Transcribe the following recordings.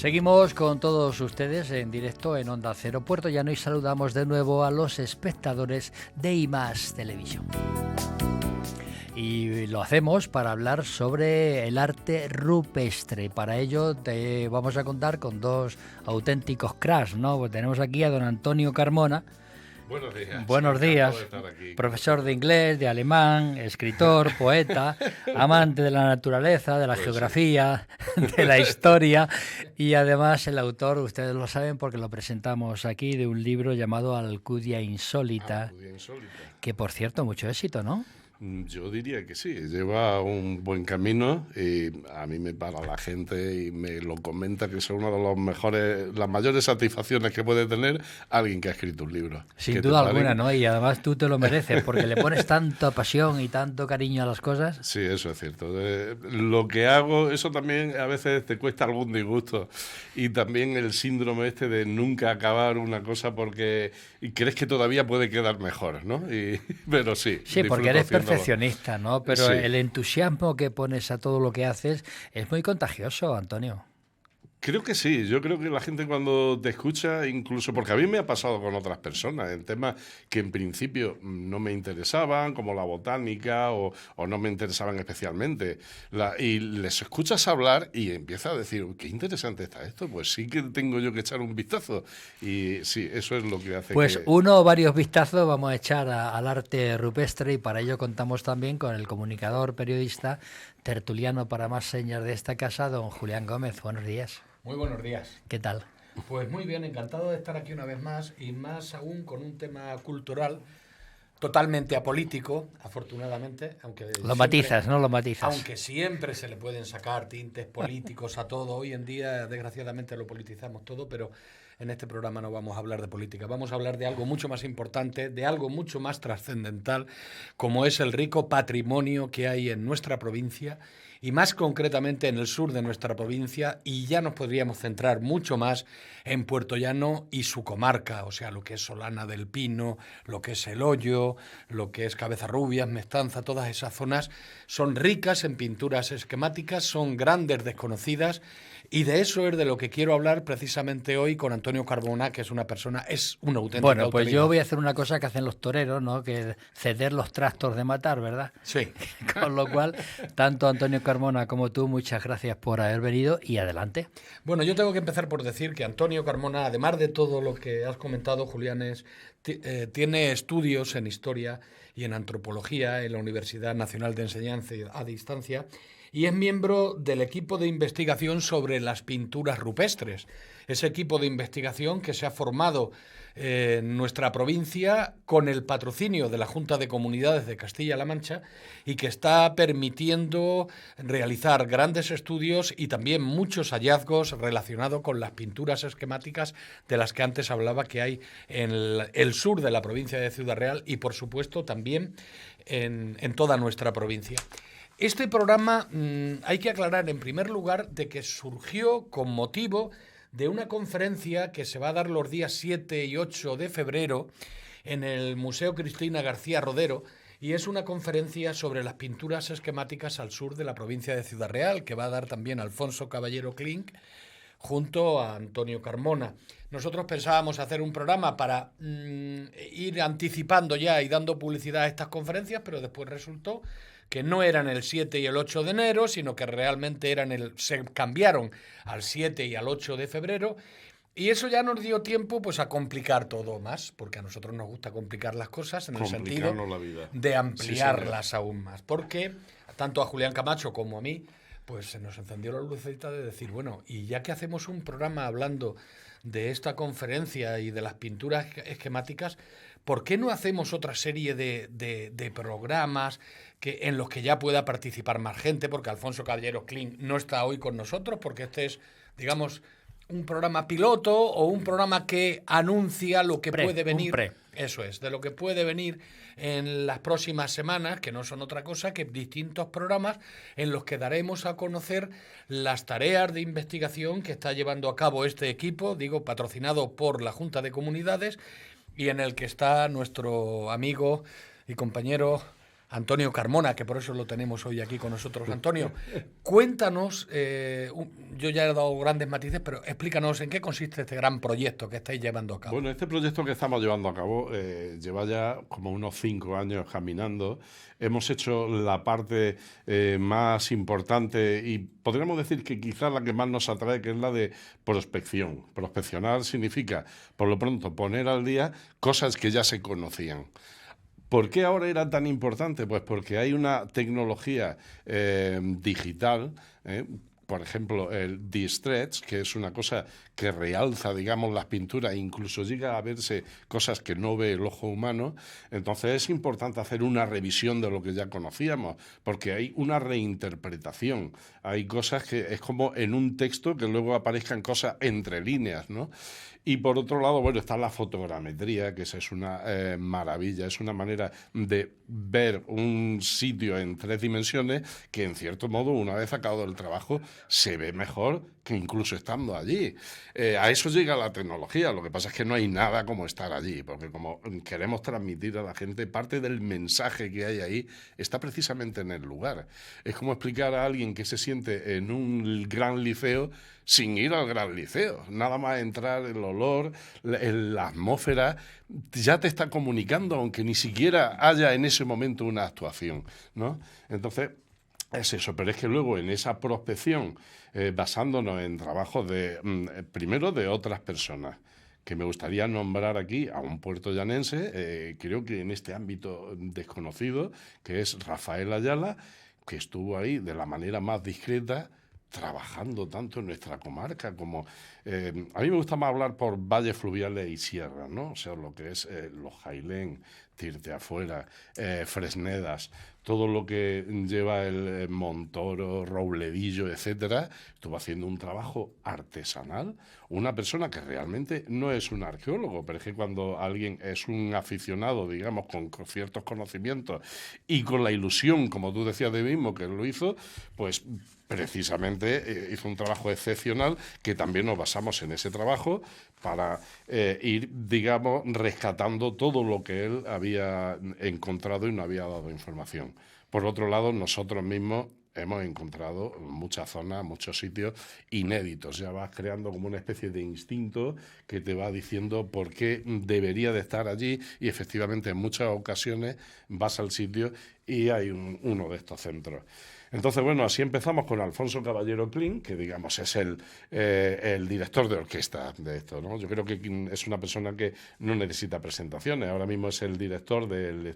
Seguimos con todos ustedes en directo en Onda Cero Puerto Llano y saludamos de nuevo a los espectadores de I+ Televisión. Y lo hacemos para hablar sobre el arte rupestre. Para ello te vamos a contar con dos auténticos cracks, ¿no? Pues tenemos aquí a don Antonio Carmona. Buenos días. Buenos días, profesor de inglés, de alemán, escritor, poeta, amante de la naturaleza, de la geografía, de la historia y además el autor, ustedes lo saben porque lo presentamos aquí, de un libro llamado Alcudia Insólita, que por cierto, mucho éxito, ¿no? Yo diría que sí, lleva un buen camino y a mí me para la gente y me lo comenta que es una de los mejores, las mayores satisfacciones que puede tener alguien que ha escrito un libro. Sin duda alguna, ¿no? Y además tú te lo mereces porque le pones tanta pasión y tanto cariño a las cosas. Sí, eso es cierto. Lo que hago, eso también a veces te cuesta algún disgusto y también el síndrome este de nunca acabar una cosa porque crees que todavía puede quedar mejor, ¿no? Pero sí. Sí, porque eres perfeccionista, ¿no? Pero sí, el entusiasmo que pones a todo lo que haces es muy contagioso, Antonio. Creo que sí, yo creo que la gente cuando te escucha, incluso porque a mí me ha pasado con otras personas, en temas que en principio no me interesaban, como la botánica o no me interesaban especialmente, y les escuchas hablar y empiezas a decir, qué interesante está esto, pues sí que tengo yo que echar un vistazo. Y sí, eso es lo que hace pues que... uno o varios vistazos vamos a echar al arte rupestre y para ello contamos también con el comunicador, periodista, tertuliano para más señas de esta casa, don Julián Gómez. Buenos días. Muy buenos días. ¿Qué tal? Pues muy bien, encantado de estar aquí una vez más y más aún con un tema cultural totalmente apolítico, afortunadamente, aunque lo siempre, matizas, ¿no? Lo matizas. Aunque siempre se le pueden sacar tintes políticos a todo. Hoy en día, desgraciadamente, lo politizamos todo, pero en este programa no vamos a hablar de política. Vamos a hablar de algo mucho más importante, de algo mucho más trascendental, como es el rico patrimonio que hay en nuestra provincia y más concretamente en el sur de nuestra provincia, y ya nos podríamos centrar mucho más en Puerto Llano y su comarca, o sea, lo que es Solana del Pino, lo que es El Hoyo, lo que es Cabezarrubias, Mestanza, todas esas zonas son ricas en pinturas esquemáticas, son grandes desconocidas, y de eso es de lo que quiero hablar precisamente hoy con Antonio Carmona, que es una persona, es una auténtica Bueno, pues autoridad. yo voy a hacer una cosa que hacen los toreros, ¿no? Que es ceder los trastos de matar, ¿verdad? Sí. Con lo cual, tanto Antonio Carmona como tú, muchas gracias por haber venido y adelante. Bueno, yo tengo que empezar por decir que Antonio Carmona, además de todo lo que has comentado, Julián, tiene estudios en historia y en antropología en la Universidad Nacional de Enseñanza a Distancia y es miembro del equipo de investigación sobre las pinturas rupestres. Ese equipo de investigación que se ha formado en nuestra provincia con el patrocinio de la Junta de Comunidades de Castilla-La Mancha y que está permitiendo realizar grandes estudios y también muchos hallazgos relacionados con las pinturas esquemáticas de las que antes hablaba que hay en el sur de la provincia de Ciudad Real y por supuesto también en toda nuestra provincia. Este programa hay que aclarar en primer lugar de que surgió con motivo de una conferencia que se va a dar los días 7 y 8 de febrero en el Museo Cristina García Rodero y es una conferencia sobre las pinturas esquemáticas al sur de la provincia de Ciudad Real que va a dar también Alfonso Caballero Clink junto a Antonio Carmona. Nosotros pensábamos hacer un programa para ir anticipando ya y dando publicidad a estas conferencias, pero después resultó que no eran el 7 y el 8 de enero, sino que realmente se cambiaron al 7 y al 8 de febrero, y eso ya nos dio tiempo pues a complicar todo más, porque a nosotros nos gusta complicar las cosas en el sentido de ampliarlas aún más, porque tanto a Julián Camacho como a mí pues se nos encendió la lucecita de decir, bueno, y ya que hacemos un programa hablando de esta conferencia y de las pinturas esquemáticas, ¿por qué no hacemos otra serie de programas en los que ya pueda participar más gente? Porque Alfonso Caballero Clink no está hoy con nosotros, porque este es, digamos, un programa piloto o un programa que anuncia lo que puede venir. Eso es, de lo que puede venir en las próximas semanas, que no son otra cosa que distintos programas en los que daremos a conocer las tareas de investigación que está llevando a cabo este equipo, digo, patrocinado por la Junta de Comunidades, y en el que está nuestro amigo y compañero Antonio Carmona, que por eso lo tenemos hoy aquí con nosotros. Antonio, cuéntanos, yo ya he dado grandes matices, pero explícanos en qué consiste este gran proyecto que estáis llevando a cabo. Bueno, este proyecto que estamos llevando a cabo lleva ya como unos 5 años caminando. Hemos hecho la parte más importante y podríamos decir que quizás la que más nos atrae, que es la de prospección. Prospeccionar significa, por lo pronto, poner al día cosas que ya se conocían. ¿Por qué ahora era tan importante? Pues porque hay una tecnología digital, por ejemplo, el D-Stretch, que es una cosa que realza, digamos, las pinturas, e incluso llega a verse cosas que no ve el ojo humano. Entonces es importante hacer una revisión de lo que ya conocíamos, porque hay una reinterpretación. Hay cosas que es como en un texto que luego aparezcan cosas entre líneas, ¿no? Y por otro lado, bueno, está la fotogrametría, que esa es una maravilla, es una manera de ver un sitio en 3 dimensiones que, en cierto modo, una vez acabado el trabajo, se ve mejor que incluso estando allí. A eso llega la tecnología, lo que pasa es que no hay nada como estar allí, porque como queremos transmitir a la gente, parte del mensaje que hay ahí está precisamente en el lugar. Es como explicar a alguien que se siente en un gran liceo sin ir al gran liceo. Nada más entrar, el olor, la atmósfera, ya te está comunicando, aunque ni siquiera haya en ese momento una actuación, ¿no? Entonces, es eso, pero es que luego en esa prospección, basándonos en trabajos primero de otras personas, que me gustaría nombrar aquí a un puertollanense, creo que en este ámbito desconocido, que es Rafael Ayala, que estuvo ahí de la manera más discreta, trabajando tanto en nuestra comarca como... a mí me gusta más hablar por valles fluviales y sierras, ¿no? O sea, lo que es los Jailén, Tirteafuera, Fresnedas, todo lo que lleva el Montoro, Robledillo, etcétera. Estuvo haciendo un trabajo artesanal. Una persona que realmente no es un arqueólogo, pero es que cuando alguien es un aficionado, digamos, con ciertos conocimientos y con la ilusión, como tú decías de mismo, que él lo hizo, pues precisamente hizo un trabajo excepcional, que también nos basamos en ese trabajo para ir, digamos, rescatando todo lo que él había encontrado y no había dado información. Por otro lado, nosotros mismos hemos encontrado muchas zonas, muchos sitios inéditos. Ya vas creando como una especie de instinto que te va diciendo por qué debería de estar allí, y efectivamente en muchas ocasiones vas al sitio y hay uno de estos centros. Entonces, bueno, así empezamos con Alfonso Caballero Clean, que digamos es el director de orquesta de esto, ¿no? Yo creo que es una persona que no necesita presentaciones. Ahora mismo es el director del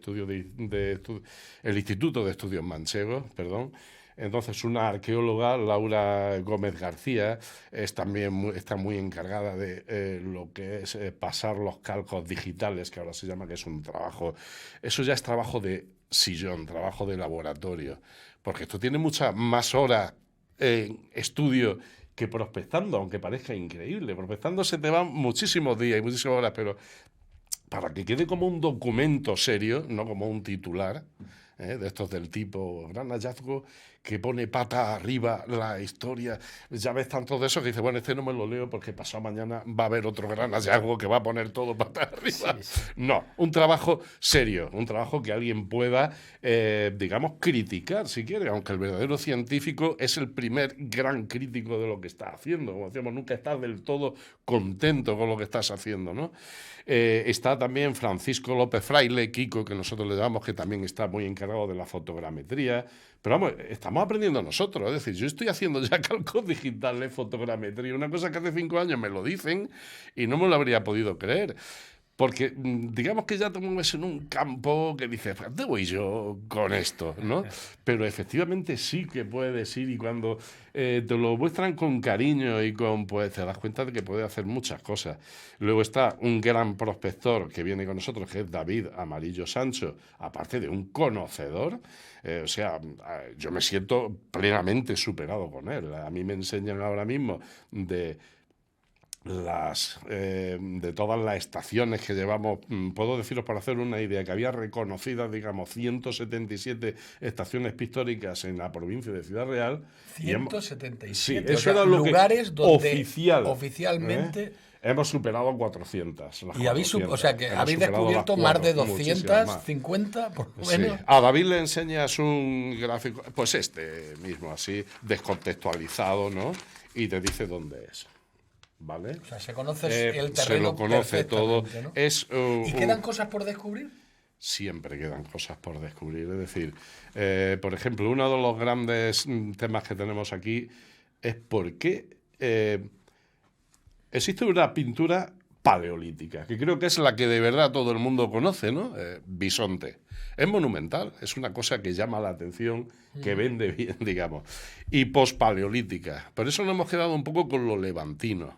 el Instituto de Estudios Manchegos, perdón. Entonces, una arqueóloga, Laura Gómez García, está muy encargada de lo que es pasar los calcos digitales, que ahora se llama, que es un trabajo... Eso ya es trabajo de sillón, trabajo de laboratorio, porque esto tiene muchas más horas en estudio que prospectando, aunque parezca increíble. Prospectando se te van muchísimos días y muchísimas horas, pero para que quede como un documento serio, no como un titular, de estos del tipo gran hallazgo, que pone pata arriba la historia. Ya ves tanto de eso que dices, bueno, este no me lo leo porque pasado mañana va a haber otro gran hallazgo que va a poner todo pata arriba. Sí. No, un trabajo serio, un trabajo que alguien pueda, digamos, criticar, si quiere, aunque el verdadero científico es el primer gran crítico de lo que está haciendo. Como decíamos, nunca estás del todo contento con lo que estás haciendo, ¿no? Está también Francisco López Fraile, Kiko, que nosotros le llamamos, que también está muy encargado de la fotogrametría. Pero vamos, estamos aprendiendo nosotros. Es decir, yo estoy haciendo ya cálculos digitales, fotogrametría, una cosa que hace 5 años me lo dicen y no me lo habría podido creer. Porque digamos que ya te mueves en un campo que dices, ¿dónde voy yo con esto? ¿No? Pero efectivamente sí que puedes ir, y cuando te lo muestran con cariño y pues te das cuenta de que puedes hacer muchas cosas. Luego está un gran prospector que viene con nosotros, que es David Amarillo Sancho, aparte de un conocedor. O sea, yo me siento plenamente superado con él. A mí me enseñan ahora mismo de todas las estaciones que llevamos. Puedo deciros, para hacer una idea, que había reconocidas, digamos, 177 estaciones pictóricas en la provincia de Ciudad Real. 177. Sí, eso era lo lugares que, donde oficialmente Hemos superado 400. Y habéis, 400. o sea, que Hemos habéis superado descubierto las más de cuatro, muchísimas más. 250, por lo Sí. menos. A David le enseñas un gráfico, pues este mismo, así, descontextualizado, ¿no? Y te dice dónde es. ¿Vale? O sea, se conoce el terreno se lo conoce todo. perfectamente, ¿no? Es, ¿Y quedan cosas por descubrir? Siempre quedan cosas por descubrir. Es decir, por ejemplo, uno de los grandes temas que tenemos aquí es por qué existe una pintura paleolítica, que creo que es la que de verdad todo el mundo conoce, ¿no? Bisonte. Es monumental, es una cosa que llama la atención, que vende bien, digamos. Y pospaleolítica. Por eso nos hemos quedado un poco con lo levantino,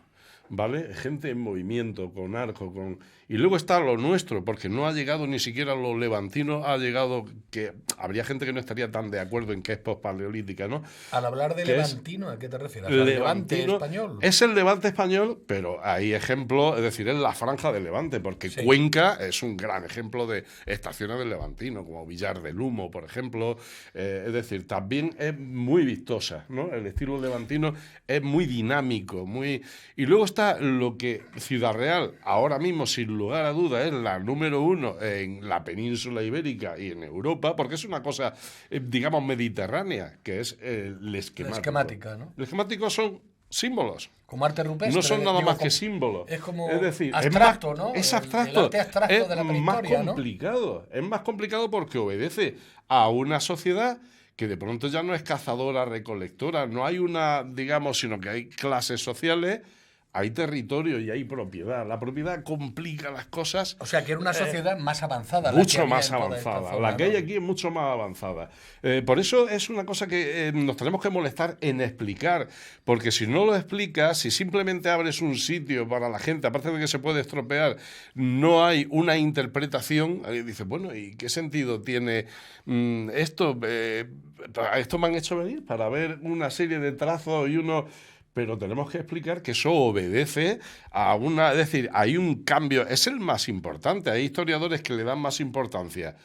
¿vale? Gente en movimiento, con arco, con... Y luego está lo nuestro, porque no ha llegado ni siquiera lo levantino, ha llegado que habría gente que no estaría tan de acuerdo en que es pospaleolítica, ¿no? Al hablar de ¿Qué levantino, ¿a qué te refieres? ¿Al Levante español? Es el Levante español, pero hay ejemplos, es decir, es la franja del Levante, porque Sí. Cuenca es un gran ejemplo de estaciones del levantino, como Villar del Humo, por ejemplo. Es decir, también es muy vistosa, ¿no? El estilo levantino es muy dinámico, muy... Y luego está lo que Ciudad Real, ahora mismo, sin lugar a duda, es la número 1 en la península ibérica y en Europa, porque es una cosa, digamos, mediterránea, que es el esquemático. La esquemática, ¿no? El esquemático son símbolos. Como arte rupestre. No son nada digo, más que símbolos. Es como decir, abstracto, es más, ¿no? Es El abstracto. arte abstracto es de la más prehistoria, ¿no? complicado. Es más complicado porque obedece a una sociedad que de pronto ya no es cazadora, recolectora, no hay una, digamos, sino que hay clases sociales, hay territorio y hay propiedad. La propiedad complica las cosas. O sea, que era una sociedad más avanzada. Mucho la que más había en toda esta avanzada. zona, La que ¿no? hay aquí es mucho más avanzada. Por eso es una cosa que nos tenemos que molestar en explicar, porque si no lo explicas, si simplemente abres un sitio para la gente, aparte de que se puede estropear, no hay una interpretación, dices, bueno, ¿y qué sentido tiene esto? Esto me han hecho venir para ver una serie de trazos y uno... Pero tenemos que explicar que eso obedece a una... Es decir, hay un cambio, es el más importante. Hay historiadores que le dan más importancia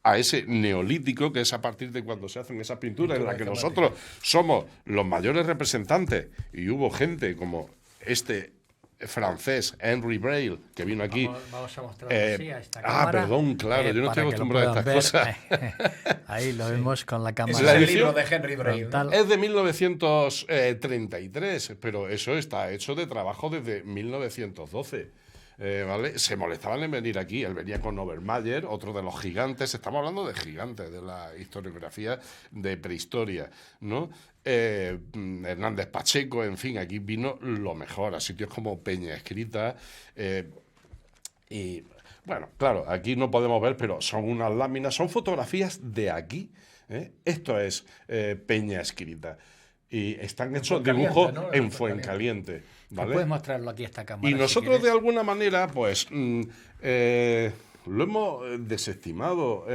a ese neolítico, que es a partir de cuando se hacen esas pinturas, en la que nosotros somos los mayores representantes. Y hubo gente como este francés, Henry Braille, que vino aquí. Vamos a mostrar así a esta cámara. Perdón, claro, yo no estoy acostumbrado a estas cosas. Ahí lo vemos con la cámara. Ese es el libro de Henry Braille. Es de 1933, pero eso está hecho de trabajo desde 1912. ¿Vale? Se molestaban en venir aquí. Él venía con Obermayer, otro de los gigantes. Estamos hablando de gigantes de la historiografía de prehistoria, ¿no? Hernández Pacheco, en fin, aquí vino lo mejor a sitios como Peña Escrita. Y bueno, claro, aquí no podemos ver, pero son unas láminas, son fotografías de aquí. Esto es Peña Escrita. Y están hechos dibujos, ¿no? En Fuencaliente. ¿Vale? Puedes mostrarlo aquí a esta cámara. Y nosotros si de alguna manera, pues, lo hemos desestimado,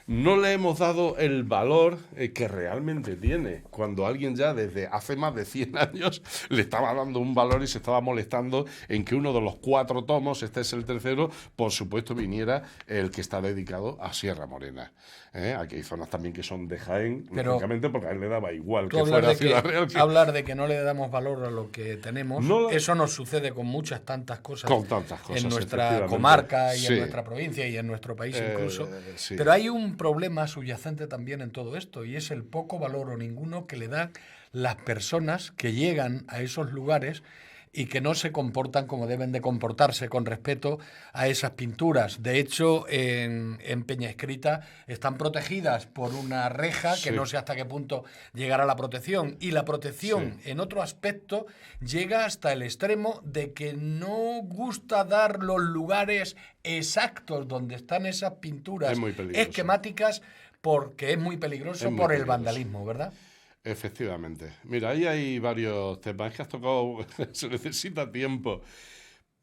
no le hemos dado el valor que realmente tiene. Cuando alguien ya desde hace más de 100 años le estaba dando un valor y se estaba molestando en que uno de los 4 tomos, este es el tercero, por supuesto viniera el que está dedicado a Sierra Morena. Aquí hay zonas también que son de Jaén, lógicamente, porque a él le daba igual que fuera Ciudad Real. Hablar de que no le damos valor a lo que tenemos, eso nos sucede con muchas tantas cosas, en nuestra comarca y en nuestra provincia y en nuestro país incluso. Sí. Pero hay un problema subyacente también en todo esto, y es el poco valor o ninguno que le dan las personas que llegan a esos lugares y que no se comportan como deben de comportarse con respeto a esas pinturas. De hecho, en Peña Escrita están protegidas por una reja que no sé hasta qué punto llegará la protección. Y la protección, en otro aspecto, llega hasta el extremo de que no gusta dar los lugares exactos donde están esas pinturas esquemáticas, porque es muy peligroso por el vandalismo, ¿verdad? Efectivamente. Mira, ahí hay varios temas que has tocado, se necesita tiempo.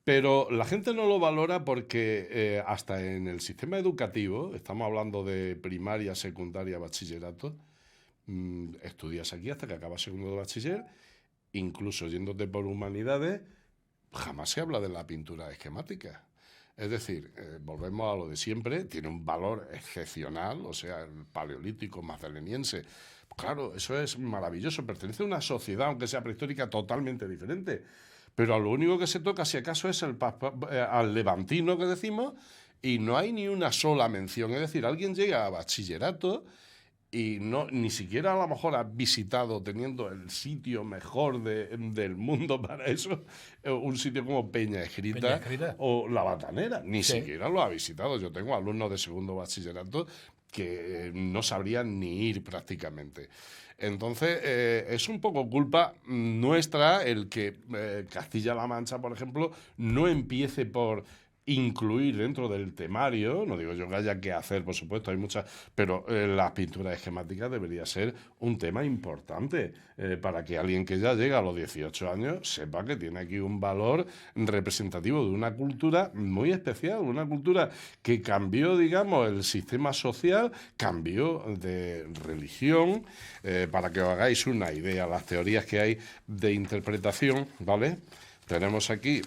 Pero la gente no lo valora porque hasta en el sistema educativo, estamos hablando de primaria, secundaria, bachillerato, estudias aquí hasta que acabas segundo de bachiller, incluso yéndote por humanidades, jamás se habla de la pintura esquemática. Es decir, volvemos a lo de siempre, tiene un valor excepcional, o sea, el paleolítico magdaleniense. Claro, eso es maravilloso, pertenece a una sociedad, aunque sea prehistórica, totalmente diferente. pero a lo único que se toca, si acaso, es al levantino que decimos, y no hay ni una sola mención. Es decir, alguien llega a bachillerato y ni siquiera a lo mejor ha visitado, teniendo el sitio mejor del mundo para eso, un sitio como Peña Escrita o La Batanera. Ni siquiera lo ha visitado. Yo tengo alumnos de segundo bachillerato que no sabrían ni ir prácticamente. Entonces, es un poco culpa nuestra el que Castilla-La Mancha, por ejemplo, no empiece por incluir dentro del temario, no digo yo que haya que hacer, por supuesto, hay muchas, pero las pinturas esquemáticas debería ser un tema importante para que alguien que ya llega a los 18 años sepa que tiene aquí un valor representativo de una cultura muy especial, una cultura que cambió, digamos, el sistema social, cambió de religión, para que os hagáis una idea, las teorías que hay de interpretación, ¿vale? Tenemos aquí,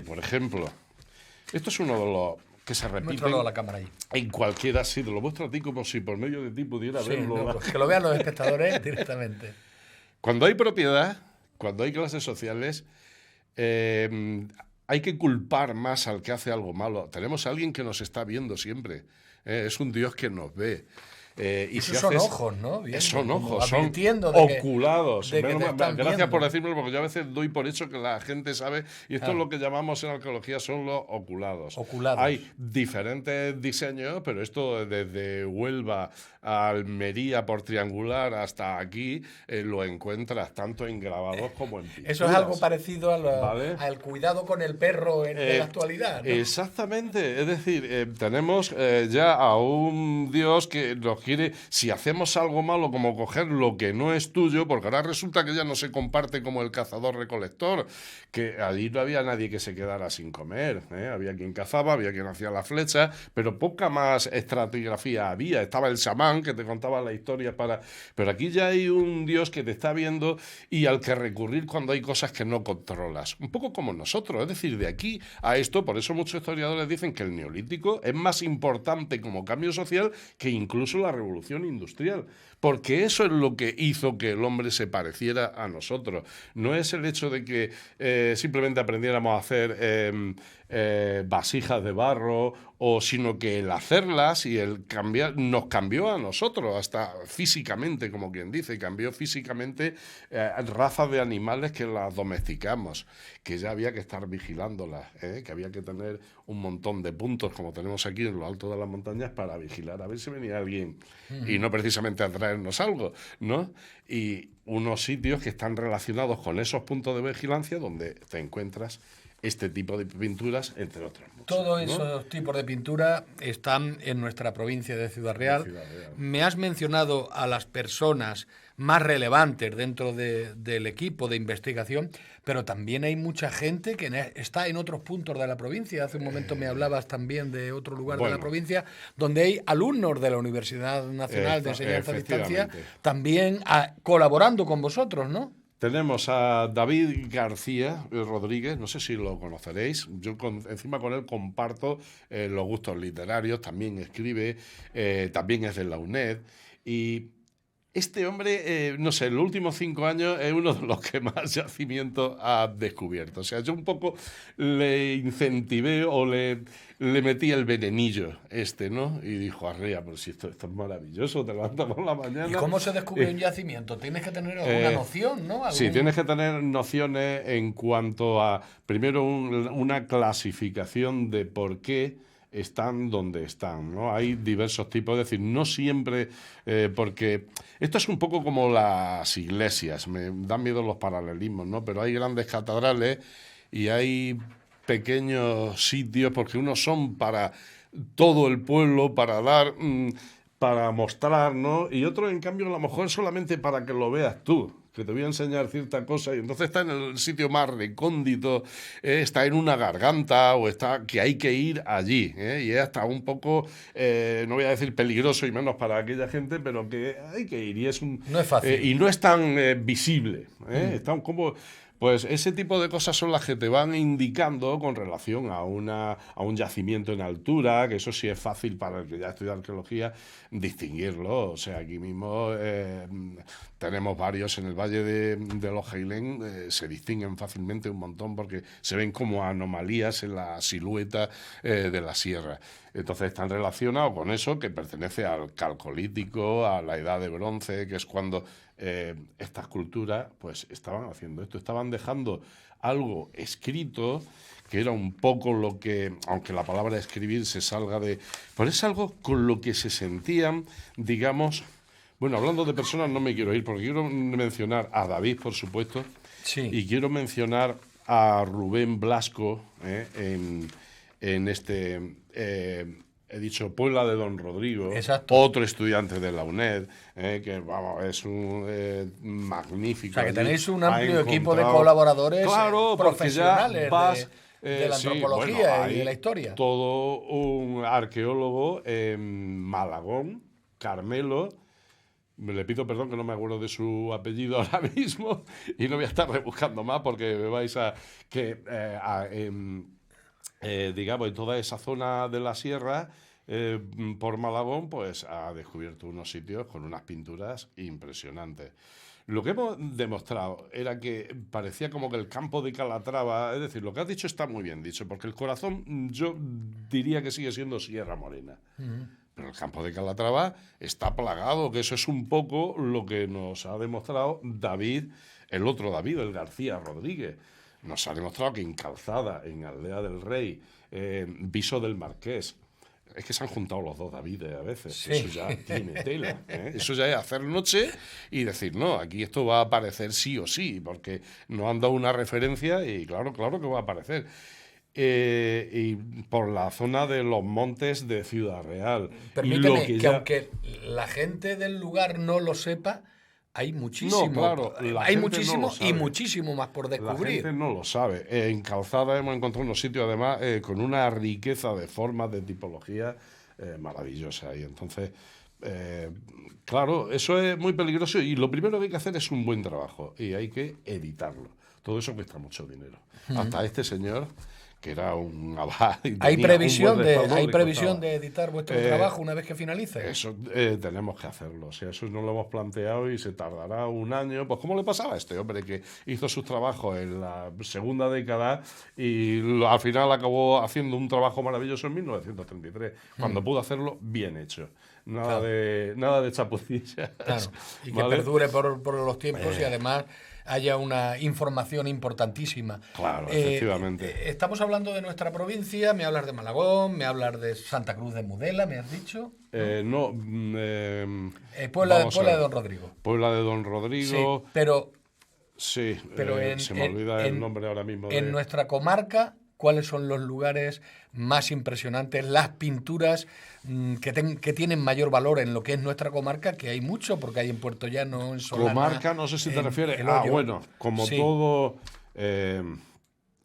por ejemplo, esto es uno de los que se repiten a la cámara ahí. En cualquiera, sí, te lo muestro a ti como si por medio de ti pudiera verlo. No, pues que lo vean los espectadores directamente. Cuando hay propiedad, cuando hay clases sociales, hay que culpar más al que hace algo malo. Tenemos a alguien que nos está viendo siempre. Es un Dios que nos ve. Y esos son ojos, ¿no? Viendo, son ojos, son oculados. Gracias por decírmelo, porque yo a veces doy por hecho que la gente sabe, y esto es lo que llamamos en arqueología, son los oculados. Hay diferentes diseños, pero esto desde Huelva a Almería por triangular hasta aquí, lo encuentras tanto en grabados como en pinturas. Eso es algo parecido al cuidado con el perro en la actualidad, ¿no? Exactamente, es decir, tenemos ya a un Dios que nos quiere, si hacemos algo malo como coger lo que no es tuyo, porque ahora resulta que ya no se comparte como el cazador-recolector, que allí no había nadie que se quedara sin comer, había quien cazaba, había quien hacía la flecha, pero poca más estratigrafía había, estaba el chamán que te contaba la historia pero aquí ya hay un Dios que te está viendo y al que recurrir cuando hay cosas que no controlas, un poco como nosotros, es decir, de aquí a esto, por eso muchos historiadores dicen que el neolítico es más importante como cambio social que incluso la revolución industrial, porque eso es lo que hizo que el hombre se pareciera a nosotros. No es el hecho de que simplemente aprendiéramos a hacer vasijas de barro, sino que el hacerlas y el cambiar nos cambió a nosotros, hasta físicamente, como quien dice, cambió físicamente razas de animales que las domesticamos, que ya había que estar vigilándolas, que había que tener un montón de puntos, como tenemos aquí en lo alto de las montañas, para vigilar a ver si venía alguien y no precisamente a traernos algo, ¿no? Y unos sitios que están relacionados con esos puntos de vigilancia donde te encuentras este tipo de pinturas, entre otras muchas. Todos esos tipos de pintura están en nuestra provincia de Ciudad Real. Me has mencionado a las personas más relevantes dentro del equipo de investigación, pero también hay mucha gente que está en otros puntos de la provincia. Hace un momento me hablabas también de otro lugar de la provincia, donde hay alumnos de la Universidad Nacional de Enseñanza a Distancia también colaborando con vosotros, ¿no? Tenemos a David García Rodríguez, no sé si lo conoceréis, yo encima con él comparto los gustos literarios, también escribe, también es de la UNED, y este hombre, no sé, en los últimos 5 años es uno de los que más yacimientos ha descubierto. O sea, yo un poco le incentivé o le metí el venenillo ¿no? Y dijo, arrea, pero si esto es maravilloso, te levantas por la mañana. ¿Y cómo se descubre un yacimiento? Tienes que tener alguna noción, ¿no? Sí, tienes que tener nociones en cuanto a, primero, una clasificación de por qué están donde están, ¿no? Hay diversos tipos, es decir, no siempre, porque esto es un poco como las iglesias, me dan miedo los paralelismos, ¿no? Pero hay grandes catedrales y hay pequeños sitios, porque unos son para todo el pueblo, para dar, para mostrar, ¿no? Y otros, en cambio, a lo mejor solamente para que lo veas tú, que te voy a enseñar cierta cosa, y entonces está en el sitio más recóndito, está en una garganta, o está que hay que ir allí, y es hasta un poco, no voy a decir peligroso, y menos para aquella gente, pero que hay que ir, y no es fácil. Y no es tan visible, está como Pues ese tipo de cosas son las que te van indicando con relación a un yacimiento en altura, que eso sí es fácil para el que ya estudia arqueología distinguirlo. O sea, aquí mismo tenemos varios en el Valle de los Heilén, se distinguen fácilmente un montón porque se ven como anomalías en la silueta de la sierra. Entonces están relacionados con eso, que pertenece al Calcolítico, a la Edad de Bronce, que es cuando estas culturas pues estaban haciendo esto, estaban dejando algo escrito, que era un poco lo que, aunque la palabra escribir se salga de... Pero es algo con lo que se sentían, digamos... Bueno, hablando de personas no me quiero ir, porque quiero mencionar a David, por supuesto, Sí. y quiero mencionar a Rubén Blasco en este... he dicho Puebla de Don Rodrigo, Exacto. otro estudiante de la UNED, que vamos, es un magnífico. O sea, que allí. tenéis un Ha amplio equipo de encontrado- colaboradores Claro, porque ya profesionales vas, de la sí, antropología bueno, y de hay la historia. todo un arqueólogo en Malagón, Carmelo. Le pido perdón que no me acuerdo de su apellido ahora mismo y no voy a estar rebuscando más porque me vais a... digamos, en toda esa zona de la sierra, por Malagón, pues ha descubierto unos sitios con unas pinturas impresionantes. Lo que hemos demostrado era que parecía como que el campo de Calatrava, es decir, lo que has dicho está muy bien dicho, porque el corazón yo diría que sigue siendo Sierra Morena. Pero el campo de Calatrava está plagado, que eso es un poco lo que nos ha demostrado David, el otro David, el García Rodríguez. Nos ha demostrado que en Calzada, en Aldea del Rey, Viso del Marqués, es que se han juntado los dos Davides a veces. Sí. Eso ya tiene tela. Eso ya es hacer noche y decir, no, aquí esto va a aparecer sí o sí, porque nos han dado una referencia y claro que va a aparecer. Y por la zona de los montes de Ciudad Real. Permíteme que ya... aunque la gente del lugar no lo sepa, hay muchísimo. No, claro, la hay gente muchísimo no lo sabe. y muchísimo más por La descubrir. gente no lo sabe. En Calzada hemos encontrado unos sitios, además, con una riqueza de formas, de tipología maravillosa. Y entonces, claro, eso es muy peligroso. Y lo primero que hay que hacer es un buen trabajo. Y hay que editarlo. Todo eso cuesta mucho dinero. Hasta este señor, que era un abad. ¿Hay previsión, de editar vuestro trabajo una vez que finalice? Eso tenemos que hacerlo. O sea, eso no lo hemos planteado y se tardará un año. Pues ¿cómo le pasaba a este hombre que hizo sus trabajos en la segunda década y al final acabó haciendo un trabajo maravilloso en 1933, cuando pudo hacerlo bien hecho? Nada, Claro. nada de chapucillas. Claro. Y que ¿vale? perdure por los tiempos y además haya una información importantísima. Claro, efectivamente. Estamos hablando de nuestra provincia, me hablas de Malagón, me hablas de Santa Cruz de Mudela, me has dicho. Puebla de Don Rodrigo. Puebla de Don Rodrigo. Sí, pero Sí, Pero se me olvida el nombre ahora mismo. En nuestra comarca, ¿cuáles son los lugares más impresionantes, las pinturas que tienen mayor valor en lo que es nuestra comarca? Que hay mucho, porque hay en Puerto Llano, en Solana. Comarca, no sé si te refieres. Bueno, como Sí. todo,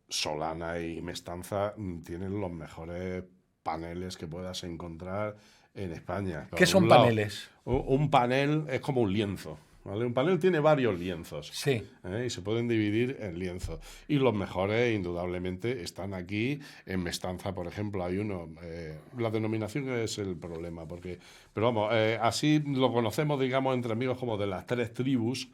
Solana y Mestanza tienen los mejores paneles que puedas encontrar en España. ¿Qué son paneles? Un panel es como un lienzo. ¿Vale? Un panel tiene varios lienzos, Sí. y se pueden dividir en lienzos. Y los mejores, indudablemente, están aquí. En Mestanza, por ejemplo, hay uno. La denominación es el problema, pero vamos, así lo conocemos, digamos, entre amigos como de las tres tribus.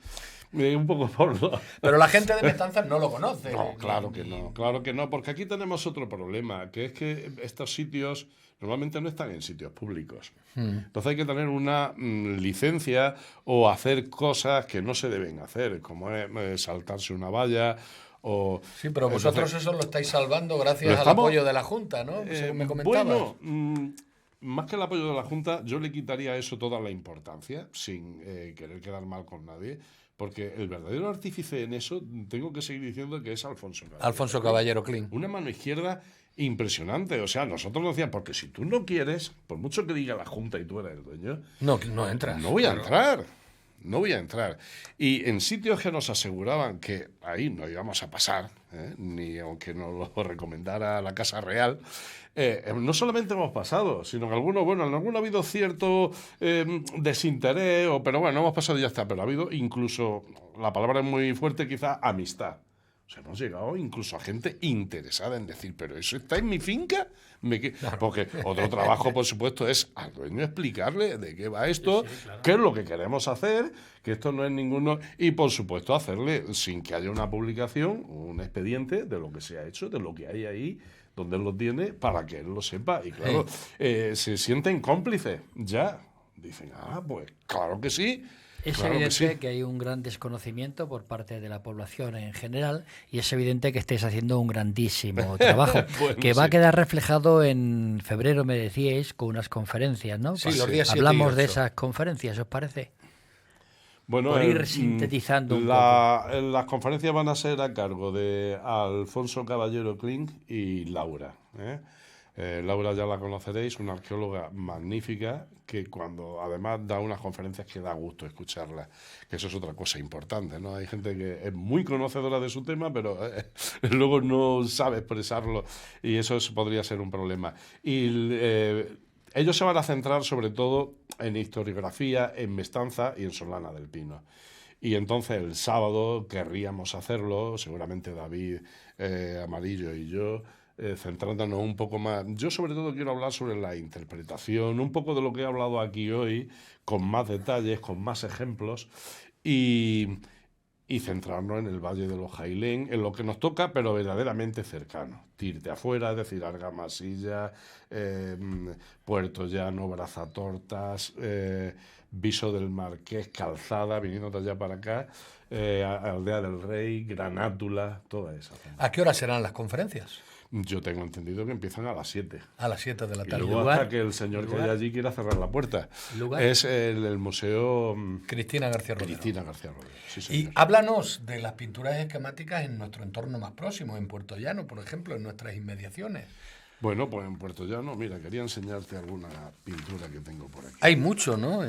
Un poco por lo... Pero la gente de Mestanza no lo conoce. No, claro que no, porque aquí tenemos otro problema, que es que estos sitios normalmente no están en sitios públicos. Entonces hay que tener una licencia o hacer cosas que no se deben hacer, como es saltarse una valla o... Sí, pero vosotros entonces, eso lo estáis salvando gracias al apoyo de la Junta, ¿no? Según me comentabas. Bueno, más que el apoyo de la Junta, yo le quitaría a eso toda la importancia, sin querer quedar mal con nadie, porque el verdadero artífice en eso, tengo que seguir diciendo que es Alfonso Caballero. Alfonso Caballero Clean. Una mano izquierda impresionante. O sea, nosotros nos decían, porque si tú no quieres, por mucho que diga la Junta y tú eres el dueño, No entras. no voy a entrar. No voy a entrar. Y en sitios que nos aseguraban que ahí no íbamos a pasar, ni aunque nos lo recomendara la Casa Real, no solamente hemos pasado, sino que algunos, bueno, en alguno ha habido cierto desinterés, pero bueno, hemos pasado y ya está. Pero ha habido incluso, la palabra es muy fuerte, quizá amistad. Hemos llegado incluso a gente interesada en decir, ¿pero eso está en mi finca? Porque otro trabajo, por supuesto, es al dueño explicarle de qué va esto, claro, qué es lo que queremos hacer, que esto no es ninguno... Y, por supuesto, hacerle, sin que haya una publicación, un expediente de lo que se ha hecho, de lo que hay ahí, donde él lo tiene, para que él lo sepa. Y, claro, se sienten cómplices. Ya. Dicen, pues claro que sí. Es claro evidente que hay un gran desconocimiento por parte de la población en general y es evidente que estáis haciendo un grandísimo trabajo bueno, que va a quedar reflejado en febrero, me decíais, con unas conferencias, ¿no? Sí, los días 7 Hablamos de esas conferencias, ¿os parece? Bueno, por ir sintetizando un poco. Las conferencias van a ser a cargo de Alfonso Caballero Klink y Laura, Laura ya la conoceréis, una arqueóloga magnífica que cuando además da unas conferencias que da gusto escucharla, que eso es otra cosa importante, ¿no? Hay gente que es muy conocedora de su tema, pero luego no sabe expresarlo y eso podría ser un problema. Y ellos se van a centrar sobre todo en historiografía, en Mestanza y en Solana del Pino. Y entonces el sábado querríamos hacerlo, seguramente David Amarillo y yo, centrándonos un poco más. Yo sobre todo quiero hablar sobre la interpretación, un poco de lo que he hablado aquí hoy, con más detalles, con más ejemplos y centrarnos en el Valle de los Jailén, en lo que nos toca, pero verdaderamente cercano. Tirte afuera, es decir, Argamasilla, Puerto Llano, Brazatortas, Viso del Marqués, Calzada, viniendo de allá para acá, Aldea del Rey, Granátula, toda esa zona. ¿A qué hora serán las conferencias? Yo tengo entendido que empiezan a las 7. A las 7 de la tarde. Y luego hasta que el señor que hay allí quiera cerrar la puerta. ¿Lugar? Es el Museo Cristina García Rodero. Cristina García Rodero, sí, y háblanos de las pinturas esquemáticas en nuestro entorno más próximo, en Puerto Llano, por ejemplo, en nuestras inmediaciones. Bueno, pues en Puerto Llano, mira, quería enseñarte alguna pintura que tengo por aquí. Hay mucho, ¿no?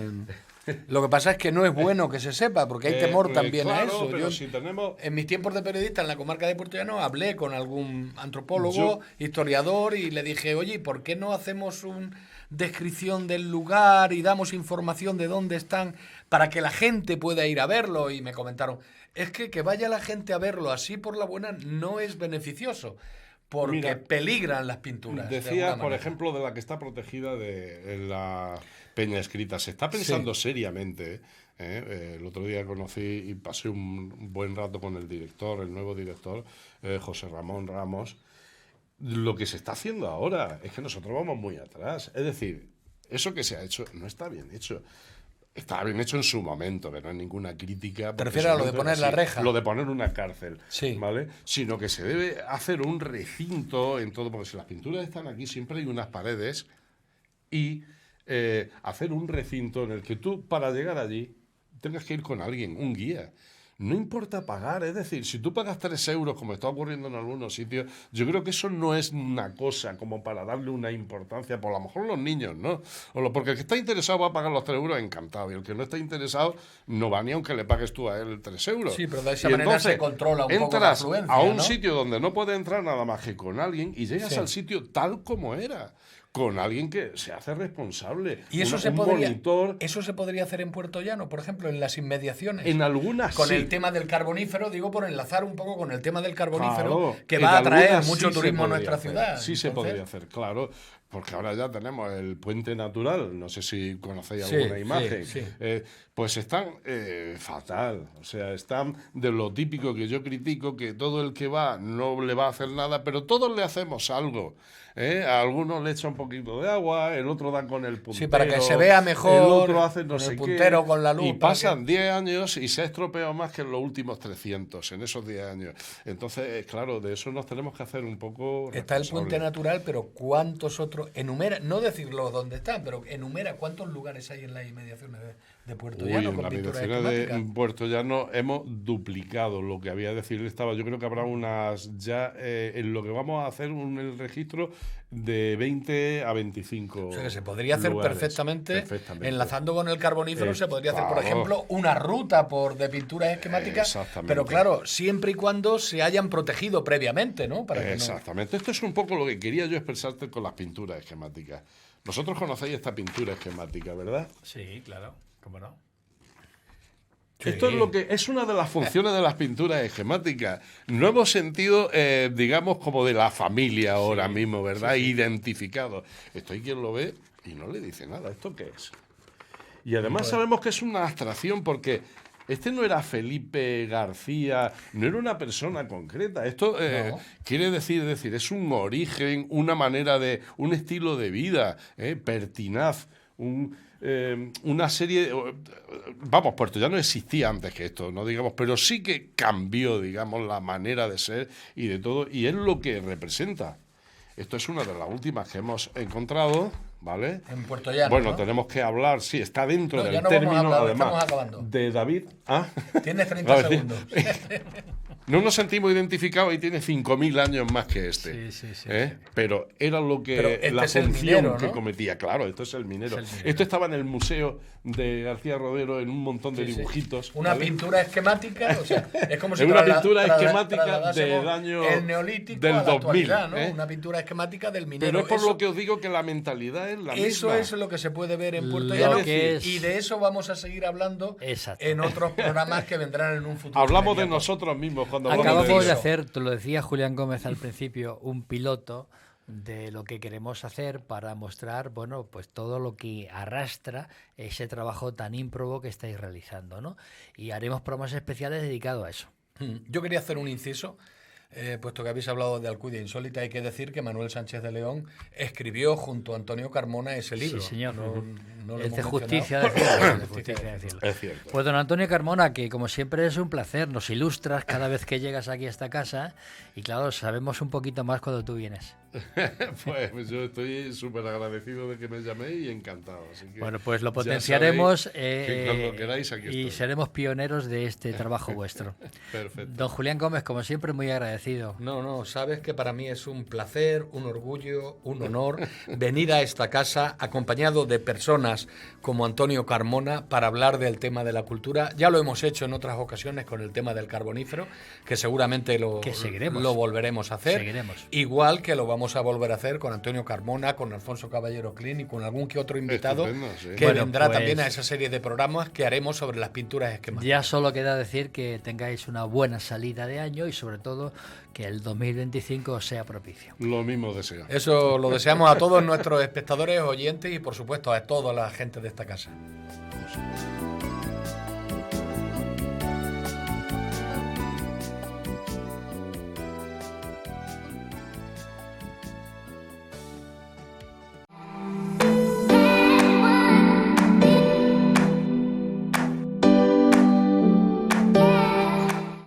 Lo que pasa es que no es bueno que se sepa, porque hay temor también claro, a eso. Pero si tenemos... En mis tiempos de periodista en la comarca de Puerto Llano hablé con algún antropólogo, historiador, y le dije, oye, ¿por qué no hacemos una descripción del lugar y damos información de dónde están para que la gente pueda ir a verlo? Y me comentaron, es que vaya la gente a verlo así por la buena no es beneficioso. Porque mira, peligran las pinturas. Decía, por ejemplo, de la que está protegida en la Peña Escrita. Se está pensando seriamente. El otro día conocí y pasé un buen rato con el director, el nuevo director, José Ramón Ramos. Lo que se está haciendo ahora es que nosotros vamos muy atrás. Es decir, eso que se ha hecho no está bien hecho. Estaba bien hecho en su momento, que no hay ninguna crítica. ¿Te refieres a lo de poner la reja? Lo de poner una cárcel, sí. ¿Vale? Sino que se debe hacer un recinto en todo, porque si las pinturas están aquí, siempre hay unas paredes y hacer un recinto en el que tú, para llegar allí, tengas que ir con alguien, un guía. No importa pagar, es decir, si tú pagas 3 euros, como está ocurriendo en algunos sitios, yo creo que eso no es una cosa como para darle una importancia, por lo mejor los niños, ¿no? Porque el que está interesado va a pagar los 3 euros encantado, y el que no está interesado no va ni aunque le pagues tú a él 3 euros. Sí, pero de esa manera se controla un poco la afluencia, entras a un sitio donde no puede entrar nada más que con alguien y llegas al sitio tal como era. Con alguien que se hace responsable. ¿Y eso eso se podría hacer en Puerto Llano, por ejemplo, en las inmediaciones? En algunas con el tema del carbonífero, digo, por enlazar un poco con el tema del carbonífero, que va a atraer mucho turismo a nuestra ciudad. Sí, se podría hacer, claro. Porque ahora ya tenemos el puente natural, no sé si conocéis alguna imagen, pues están fatal, o sea, están de lo típico que yo critico, que todo el que va no le va a hacer nada, pero todos le hacemos algo. A algunos le echa un poquito de agua, el otro da con el puntero. Sí, para que se vea mejor, el otro hace no con sé el puntero, qué, con la luz. Y pasan 10 años y se ha estropeado más que en los últimos 300, en esos 10 años. Entonces, claro, de eso nos tenemos que hacer un poco Está el puente natural, pero ¿cuántos otros? Enumera, no decirlo dónde están, pero enumera cuántos lugares hay en las inmediaciones de Puerto Llano. En las inmediaciones de Puerto Llano hemos duplicado lo que había de decir. Yo creo que habrá unas ya, en lo que vamos a hacer el registro de 20 a 25. O sea que se podría hacer perfectamente, enlazando con el carbonífero, se podría hacer, por ejemplo, una ruta de pinturas esquemáticas, pero claro, siempre y cuando se hayan protegido previamente, ¿no? Exactamente. Esto es un poco lo que quería yo expresarte con las pinturas esquemáticas. Vosotros conocéis esta pintura esquemática, ¿verdad? Sí, claro. ¿Cómo no? Sí. Esto es lo que es una de las funciones de las pinturas esquemáticas. Nuevo sentido, digamos, como de la familia ahora mismo, ¿verdad? Identificado. Esto hay quien lo ve y no le dice nada. ¿Esto qué es? Y además sabemos que es una abstracción porque este no era Felipe García, no era una persona concreta. Esto quiere decir, es un origen, una manera de, un estilo de vida pertinaz, una serie, vamos, Puerto Llano existía antes que esto, no digamos, pero sí que cambió, digamos, la manera de ser y de todo, y es lo que representa. Esto es una de las últimas que hemos encontrado, ¿vale? En Puerto Llano. Bueno, ¿no? tenemos que hablar, sí, está dentro del ya no término, vamos a hablar, además, estamos acabando. de David. ¿Ah? Tienes 30 segundos. No nos sentimos identificados y tiene 5.000 años más que este. Sí. Pero era lo que Pero este la es el función minero, que ¿no? cometía. Claro, esto es el minero. Es el minero. Esto estaba en el museo de García Rodero en un montón de dibujitos. Una ¿vale? pintura esquemática, o sea, es como si Es una pintura esquemática trasladásemos del año el neolítico del a la 2000, actualidad, ¿no? ¿eh? Una pintura esquemática del minero. Pero es por Eso- lo que os digo que la mentalidad es la Eso misma. es lo que se puede ver en Puerto Lo Llano que es- y de eso vamos a seguir hablando Exacto. en otros programas que vendrán en un futuro. Hablamos de inmediato. nosotros mismos cuando hablamos Acabamos de eso. hacer, tú lo decía Julián Gómez al principio, un piloto de lo que queremos hacer para mostrar, bueno, pues todo lo que arrastra ese trabajo tan ímprobo que estáis realizando, ¿no? Y haremos programas especiales dedicados a eso. Yo quería hacer un inciso, puesto que habéis hablado de Alcudia Insólita, hay que decir que Manuel Sánchez de León escribió junto a Antonio Carmona ese libro. Sí, señor. No lo Es hemos de mencionado. justicia decirlo, es de justicia decirlo. Es cierto. Pues don Antonio Carmona, que como siempre es un placer, nos ilustras cada vez que llegas aquí a esta casa y claro, sabemos un poquito más cuando tú vienes. Pues yo estoy súper agradecido de que me llaméis y encantado. Así que Bueno, pues lo ya potenciaremos sabéis que cuando queráis aquí y estoy. seremos pioneros de este trabajo vuestro. Perfecto. Don Julián Gómez, como siempre, muy agradecido. No, sabes que para mí es un placer, un orgullo, un honor venir a esta casa acompañado de personas como Antonio Carmona para hablar del tema de la cultura. Ya lo hemos hecho en otras ocasiones con el tema del carbonífero, que seguramente Que seguiremos. lo volveremos a hacer. Seguiremos. Igual que lo vamos a volver a hacer con Antonio Carmona, con Alfonso Caballero Clin y con algún que otro invitado Estupendo, sí. que Bueno, vendrá pues- también a esa serie de programas que haremos sobre las pinturas esquemáticas. Ya solo queda decir que tengáis una buena salida de año y sobre todo que el 2025 os sea propicio. Lo mismo deseo. Eso lo deseamos a todos nuestros espectadores, oyentes y por supuesto a toda la gente de esta casa.